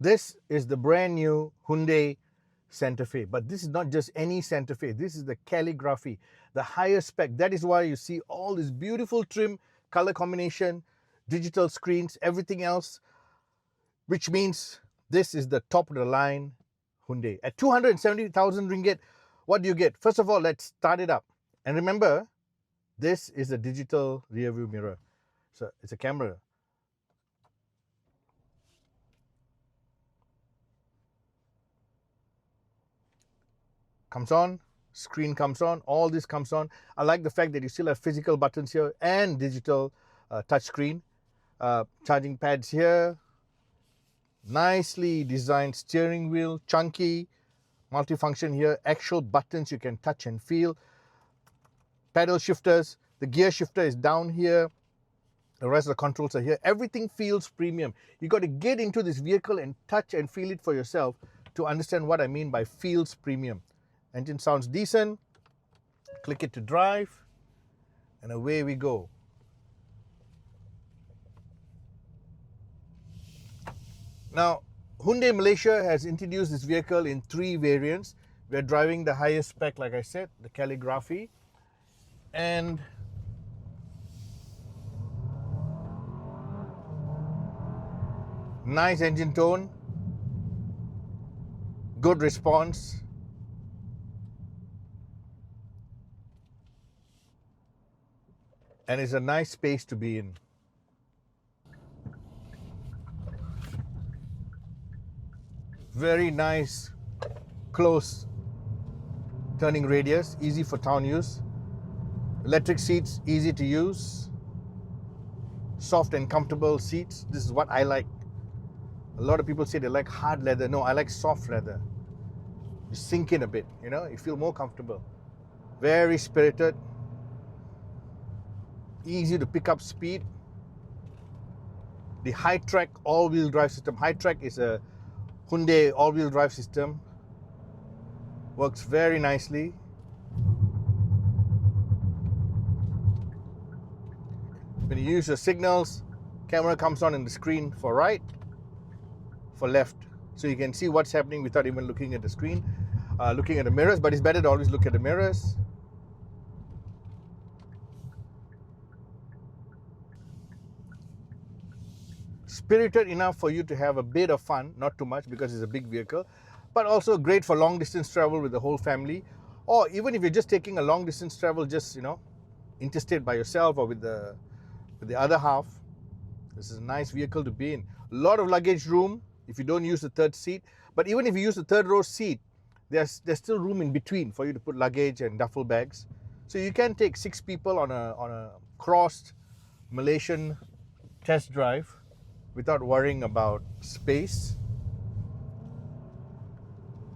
This is the brand new Hyundai Santa Fe, but this is not just any Santa Fe. This is the calligraphy, the higher spec. That is why you see all this beautiful trim, color combination, digital screens, everything else, which means this is the top of the line Hyundai. At 270,000 ringgit, what do you get? First of all, let's start it up. And remember, this is a digital rear view mirror. So it's a camera. Comes on, screen comes on, all this comes on. I like the fact that you still have physical buttons here and digital touch screen. Charging pads here. Nicely designed steering wheel, chunky, multifunction here, actual buttons you can touch and feel. Pedal shifters, the gear shifter is down here. The rest of the controls are here. Everything feels premium. You got to get into this vehicle and touch and feel it for yourself to understand what I mean by feels premium. Engine sounds decent. Click it to drive, and away we go. Now, Hyundai Malaysia has introduced this vehicle in 3 variants. We're driving the highest spec, like I said, the calligraphy. And nice engine tone, good response. And it's a nice space to be in. Very nice, close turning radius, easy for town use. Electric seats, easy to use. Soft and comfortable seats. This is what I like. A lot of people say they like hard leather. No, I like soft leather. You sink in a bit, you know, you feel more comfortable. Very spirited. Easy to pick up speed. The high-track all-wheel drive system. High-track is a Hyundai all-wheel drive system. Works very nicely. When you use your signals, camera comes on in the screen for right, for left. So you can see what's happening without even looking at the screen, looking at the mirrors, but it's better to always look at the mirrors. Spirited enough for you to have a bit of fun, not too much because it's a big vehicle, but also great for long distance travel with the whole family, or even if you're just taking a long distance travel, just, you know, interstate by yourself or with the other half. This is a nice vehicle to be in. A lot of luggage room if you don't use the third seat, but even if you use the third row seat, there's still room in between for you to put luggage and duffel bags. So you can take 6 people on a crossed Malaysian test drive without worrying about space.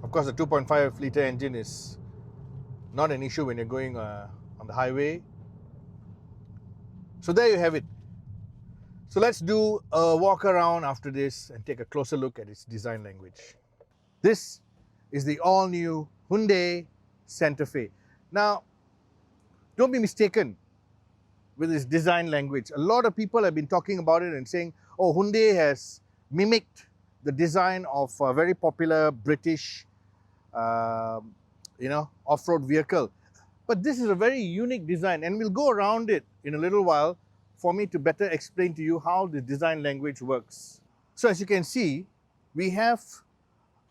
Of course, the 2.5 liter engine is not an issue when you're going on the highway. So there you have it. So let's do a walk around after this and take a closer look at its design language. This is the all-new Hyundai Santa Fe. Now, don't be mistaken with its design language. A lot of people have been talking about it and saying, oh, Hyundai has mimicked the design of a very popular British, off-road vehicle. But this is a very unique design, and we'll go around it in a little while for me to better explain to you how the design language works. So as you can see, we have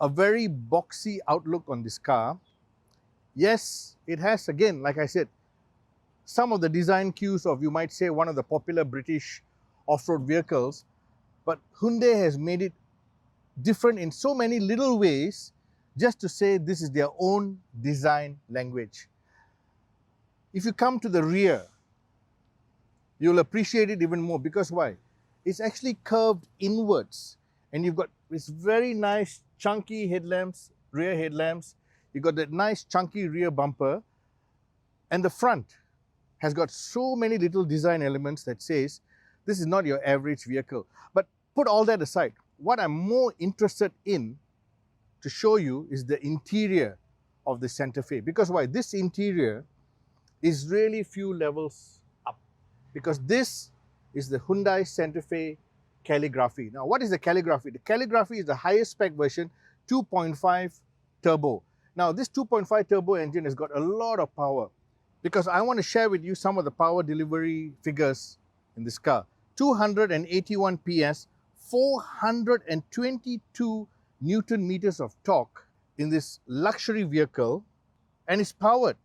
a very boxy outlook on this car. Yes, it has, again, like I said, some of the design cues of, you might say, one of the popular British off-road vehicles, but Hyundai has made it different in so many little ways just to say this is their own design language. If you come to the rear, you'll appreciate it even more because why? It's actually curved inwards, and you've got this very nice chunky headlamps, rear headlamps. You've got that nice chunky rear bumper, and the front has got so many little design elements that says this is not your average vehicle. But put all that aside, what I'm more interested in to show you is the interior of the Santa Fe. Because why? This interior is really few levels up, because this is the Hyundai Santa Fe Calligraphy. Now, what is the Calligraphy? The Calligraphy is the highest spec version, 2.5 turbo. Now, this 2.5 turbo engine has got a lot of power, because I want to share with you some of the power delivery figures in this car. 281 PS, 422 Newton meters of torque in this luxury vehicle, and it's powered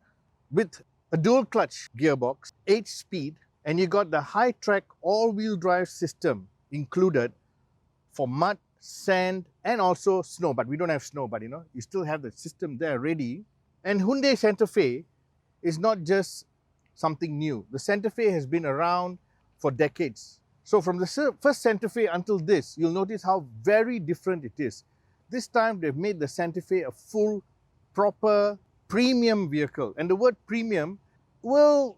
with a dual clutch gearbox, 8-speed, and you got the high-track all-wheel drive system included for mud, sand, and also snow. But we don't have snow, but you still have the system there ready. And Hyundai Santa Fe is not just something new. The Santa Fe has been around for decades. So from the first Santa Fe until this, you'll notice how very different it is. This time they've made the Santa Fe a full, proper, premium vehicle. And the word premium will,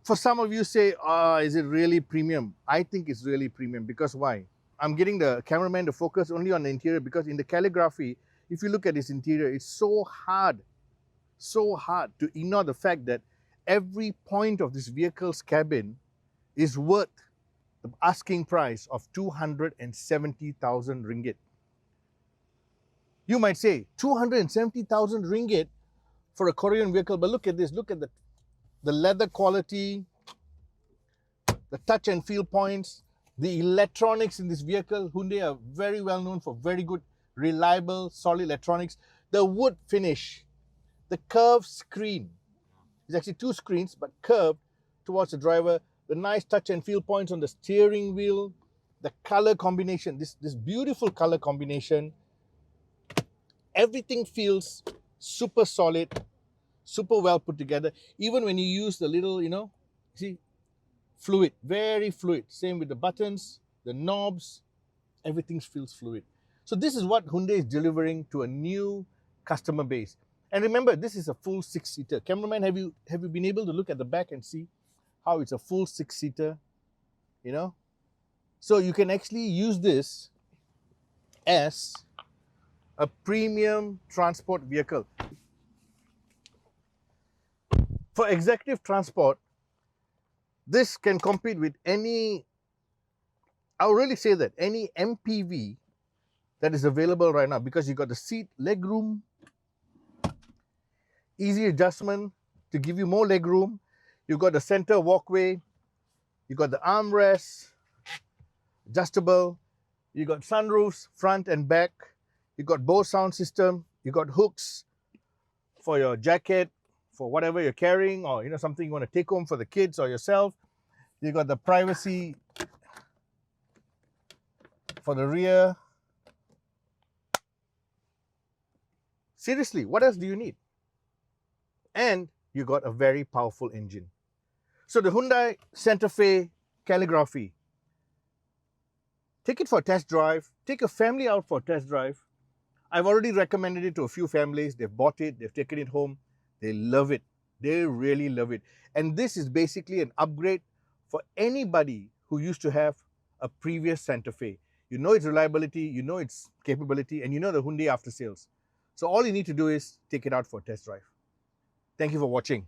for some of you, say, is it really premium? I think it's really premium, because why? I'm getting the cameraman to focus only on the interior, because in the Calligraphy, if you look at this interior, it's so hard to ignore the fact that every point of this vehicle's cabin is worth the asking price of 270,000 ringgit. You might say, 270,000 ringgit for a Korean vehicle, but look at this, look at the leather quality, the touch and feel points, the electronics in this vehicle. Hyundai are very well known for very good, reliable, solid electronics. The wood finish, the curved screen, it's actually two screens, but curved towards the driver, the nice touch and feel points on the steering wheel, the color combination, this beautiful color combination. Everything feels super solid, super well put together. Even when you use the little, see, fluid, very fluid. Same with the buttons, the knobs, everything feels fluid. So this is what Hyundai is delivering to a new customer base. And remember, this is a full 6-seater. Cameraman, have you been able to look at the back and see how it's a full 6-seater? So you can actually use this as a premium transport vehicle. For executive transport, this can compete with any, I'll really say that, any MPV that is available right now, because you got the seat leg room, easy adjustment to give you more leg room. You got the center walkway, you got the armrest, adjustable, you got sunroofs front and back, you got Bose sound system, you got hooks for your jacket, for whatever you're carrying, or something you want to take home for the kids or yourself. You got the privacy for the rear. Seriously, what else do you need? And you got a very powerful engine. So the Hyundai Santa Fe Calligraphy, take it for a test drive, take your family out for a test drive. I've already recommended it to a few families. They've bought it, they've taken it home, they love it. They really love it. And this is basically an upgrade for anybody who used to have a previous Santa Fe. You know its reliability, you know its capability, and you know the Hyundai after sales. So all you need to do is take it out for a test drive. Thank you for watching.